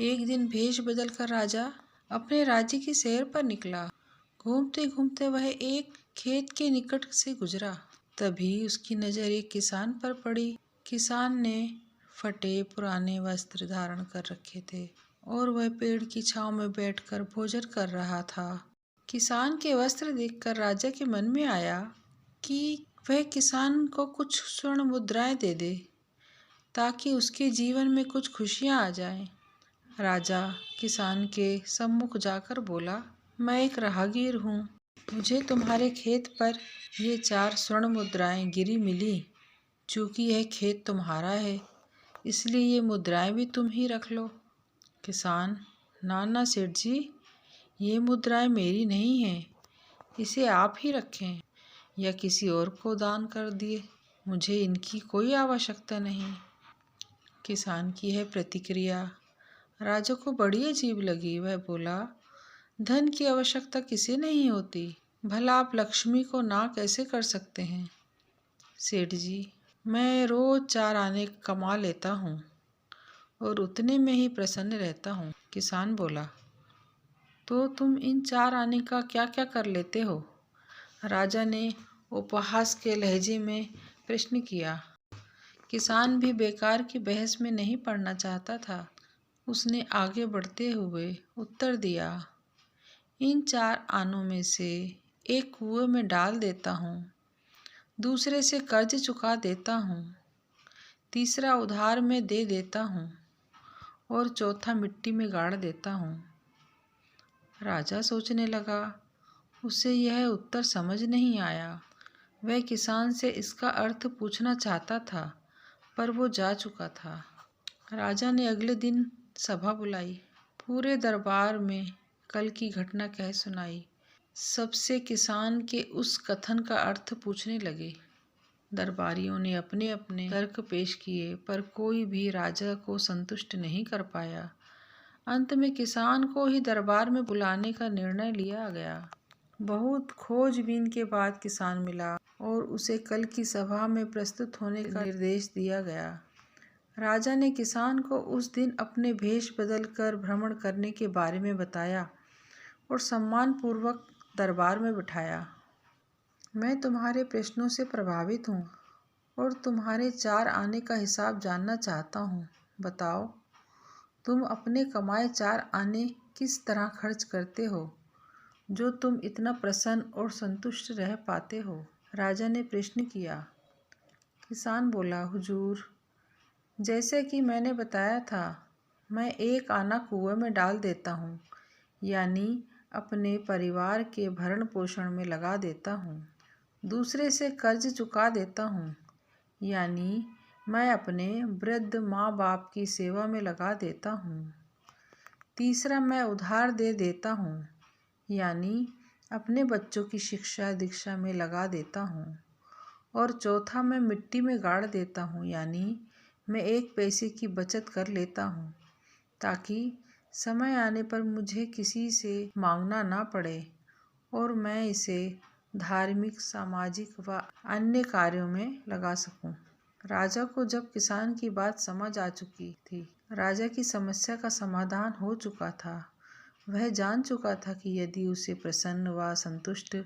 एक दिन भेष बदलकर राजा अपने राज्य की सैर पर निकला। घूमते घूमते वह एक खेत के निकट से गुजरा। तभी उसकी नजर एक किसान पर पड़ी। किसान ने फटे पुराने वस्त्र धारण कर रखे थे और वह पेड़ की छांव में बैठकर भोजन कर रहा था। किसान के वस्त्र देखकर राजा के मन में आया कि वह किसान को कुछ स्वर्ण मुद्राएं दे दे ताकि उसके जीवन में कुछ खुशियां आ जाएं। राजा किसान के सम्मुख जाकर बोला, मैं एक राहगीर हूँ। मुझे तुम्हारे खेत पर ये 4 स्वर्ण मुद्राएं गिरी मिली। चूंकि यह खेत तुम्हारा है, इसलिए ये मुद्राएं भी तुम ही रख लो। किसान, ना सेठ जी, ये मुद्राएं मेरी नहीं हैं। इसे आप ही रखें या किसी और को दान कर दिए। मुझे इनकी कोई आवश्यकता नहीं। किसान की है प्रतिक्रिया राजा को बड़ी अजीब लगी। वह बोला, धन की आवश्यकता किसे नहीं होती। भला आप लक्ष्मी को ना कैसे कर सकते हैं। सेठ जी, मैं रोज 4 आने कमा लेता हूँ और उतने में ही प्रसन्न रहता हूँ। किसान बोला, तो तुम इन 4 आने का क्या क्या कर लेते हो। राजा ने उपहास के लहजे में प्रश्न किया। किसान भी बेकार की बहस में नहीं पड़ना चाहता था। उसने आगे बढ़ते हुए उत्तर दिया, इन 4 आनों में से एक कुएं में डाल देता हूँ, दूसरे से कर्ज चुका देता हूँ, तीसरा उधार में दे देता हूँ और चौथा मिट्टी में गाड़ देता हूँ। राजा सोचने लगा। उसे यह उत्तर समझ नहीं आया। वह किसान से इसका अर्थ पूछना चाहता था, पर वो जा चुका था। राजा ने अगले दिन सभा बुलाई। पूरे दरबार में कल की घटना कह सुनाई। सबसे किसान के उस कथन का अर्थ पूछने लगे। दरबारियों ने अपने अपने तर्क पेश किए, पर कोई भी राजा को संतुष्ट नहीं कर पाया। अंत में किसान को ही दरबार में बुलाने का निर्णय लिया गया। बहुत खोजबीन के बाद किसान मिला और उसे कल की सभा में प्रस्तुत होने का निर्देश दिया गया। राजा ने किसान को उस दिन अपने भेष बदलकर भ्रमण करने के बारे में बताया और सम्मानपूर्वक दरबार में बिठाया। मैं तुम्हारे प्रश्नों से प्रभावित हूँ और तुम्हारे 4 आने का हिसाब जानना चाहता हूँ। बताओ, तुम अपने कमाए 4 आने किस तरह खर्च करते हो, जो तुम इतना प्रसन्न और संतुष्ट रह पाते हो। राजा ने प्रश्न किया। किसान बोला, हुजूर, जैसे कि मैंने बताया था, मैं 1 आना कुएं में डाल देता हूँ, यानी अपने परिवार के भरण पोषण में लगा देता हूँ। दूसरे से कर्ज चुका देता हूँ, यानी मैं अपने वृद्ध माँ बाप की सेवा में लगा देता हूँ। तीसरा, मैं उधार दे देता हूँ, यानी अपने बच्चों की शिक्षा दीक्षा में लगा देता हूँ। और चौथा, मैं मिट्टी में गाड़ देता हूँ, यानी मैं 1 पैसे की बचत कर लेता हूँ, ताकि समय आने पर मुझे किसी से मांगना ना पड़े और मैं इसे धार्मिक, सामाजिक व अन्य कार्यों में लगा सकूं। राजा को जब किसान की बात समझ आ चुकी थी, राजा की समस्या का समाधान हो चुका था। वह जान चुका था कि यदि उसे प्रसन्न व संतुष्ट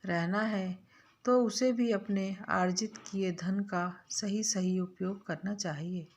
रहना है, तो उसे भी अपने अर्जित किए धन का सही उपयोग करना चाहिए।